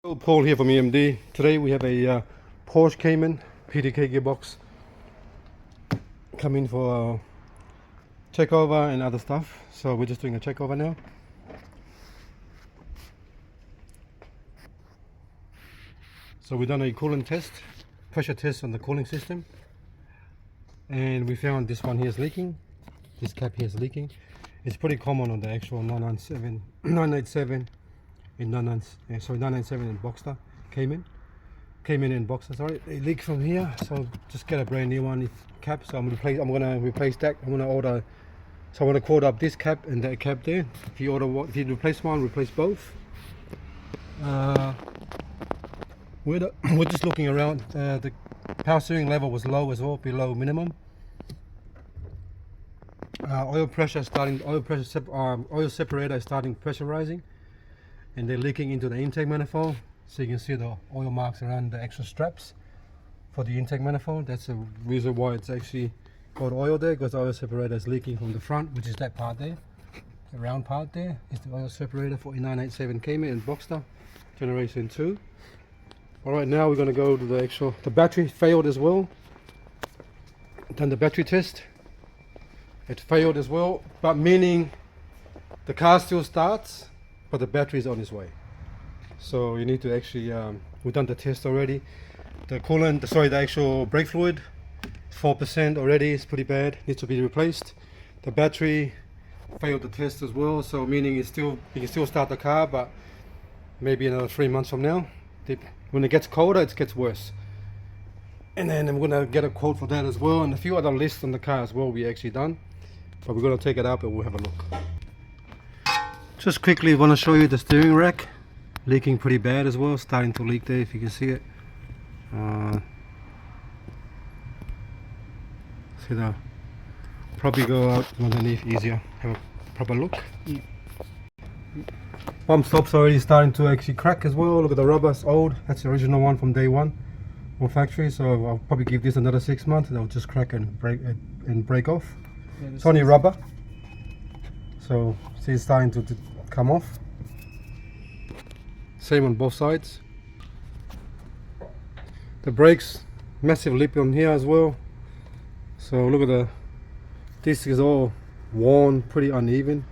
Paul here from EMD. Today we have a Porsche Cayman PDK gearbox coming for checkover and other stuff. So we're just doing a checkover now. So we've done a coolant test, pressure test on the cooling system, and we found this one here is leaking. This cap here is leaking. It's pretty common on the actual 997, 987 in 997 in Boxster Cayman and Boxster. Sorry, they leak from here. So just get a brand new one cap. So I'm gonna replace that. I'm gonna order. So I want to quote up this cap and that cap there. If you replace one, replace both. We're just looking around. The power steering level was low as well, below minimum. Oil separator is starting pressurizing, and they're leaking into the intake manifold. So you can see the oil marks around the extra straps for the intake manifold. That's the reason why it's actually got oil there, because the oil separator is leaking from the front, which is that part there. The round part there is the oil separator for 987 Cayman and Boxster generation 2. Alright, now we're going to go to the battery failed as well. Done the battery test. It failed as well, but meaning the car still starts, but the battery is on its way. So you need to actually, we've done the test already. The coolant, the actual brake fluid, 4% already, is pretty bad, needs to be replaced. The battery failed the test as well, so meaning you can still start the car, but maybe another 3 months from now. When it gets colder, it gets worse. And then I'm gonna get a quote for that as well, and a few other lists on the car as well we actually done. But we're gonna take it up and we'll have a look. Just quickly want to show you the steering rack, leaking pretty bad as well, starting to leak there if you can see it. See that? Probably go out underneath easier, have a proper look. Pump stop's already starting to actually crack as well. Look at the rubber, it's old. That's the original one from day one on factory, so I'll probably give this another 6 months and it'll just crack and break off. Yeah, it's only rubber, so see it's starting to come off. Same on both sides. The brakes, massive lip on here as well. So look at the disc is all worn, pretty uneven.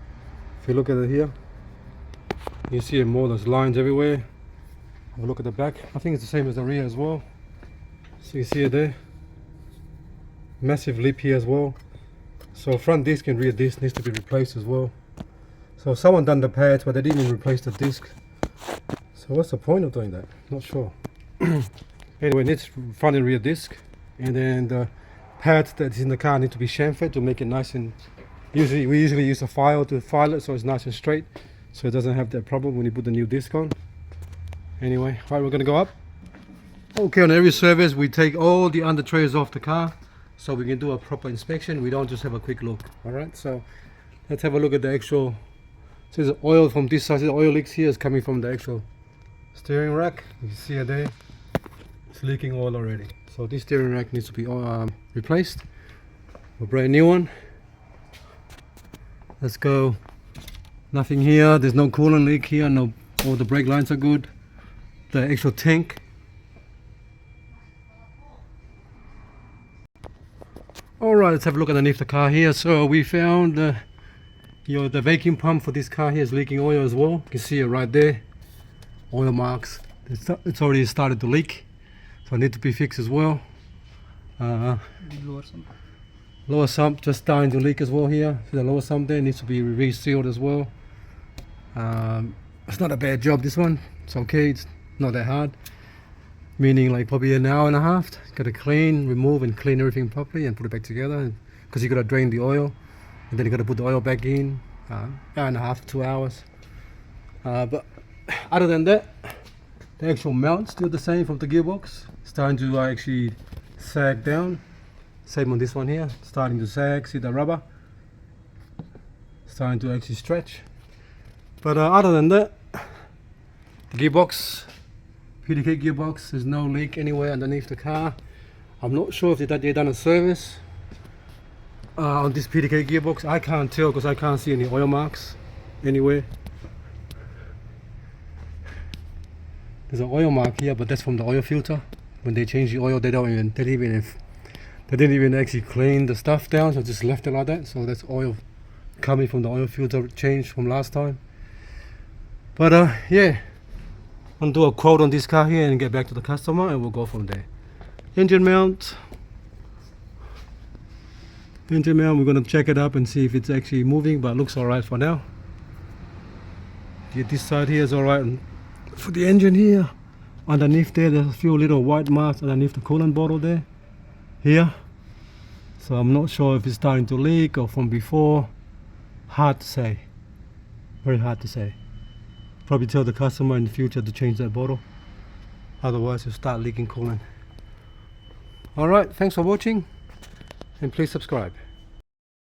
If you look at it here, you see more, there's lines everywhere. Have a look at the back. I think it's the same as the rear as well. So you see it there. Massive lip here as well. So front disc and rear disc needs to be replaced as well. So someone done the pads, but they didn't even replace the disc. So what's the point of doing that? Not sure. Anyway, it needs front and rear disc, and then the pads that's in the car need to be chamfered to make it nice and. We usually use a file to file it so it's nice and straight, so it doesn't have that problem when you put the new disc on. Anyway, right, we're gonna go up. Okay, on every service we take all the under trays off the car, so we can do a proper inspection. We don't just have a quick look. All right, so let's have a look at the actual. So there's oil from this side. The oil leaks here is coming from the actual steering rack. You can see it there. It's leaking oil already. So this steering rack needs to be replaced. A brand new one. Let's go. Nothing here. There's no coolant leak here. No, all the brake lines are good. The actual tank. Alright, let's have a look underneath the car here. So we found the vacuum pump for this car here is leaking oil as well. You can see it right there. Oil marks. It's already started to leak. So it needs to be fixed as well. Lower sump just starting to leak as well here. See the lower sump there needs to be resealed as well. It's not a bad job, this one. It's okay, it's not that hard. Meaning like probably an hour and a half. Got to clean, remove and clean everything properly and put it back together. Because you got to drain the oil. And then you got to put the oil back in. Hour and a half, 2 hours. But other than that, the actual mount still the same from the gearbox. Starting to actually sag down. Same on this one here. Starting to sag. See the rubber? Starting to actually stretch. But other than that, the gearbox, PDK gearbox, there's no leak anywhere underneath the car. I'm not sure if they done a service on this PDK gearbox. I can't tell because I can't see any oil marks anywhere. There's an oil mark here, but that's from the oil filter. When they change the oil, they didn't even actually clean the stuff down, so just left it like that. So that's oil coming from the oil filter change from last time. But yeah, I'll do a quote on this car here and get back to the customer, and we'll go from there. Engine mount. Engine mount, we're gonna check it up and see if it's actually moving, but it looks alright for now. Yeah, this side here is alright. For the engine here, underneath there's a few little white marks underneath the coolant bottle there. Here. So I'm not sure if it's starting to leak or from before. Hard to say. Very hard to say. Probably tell the customer in the future to change that bottle. Otherwise it'll start leaking coolant. Alright, thanks for watching. And please subscribe.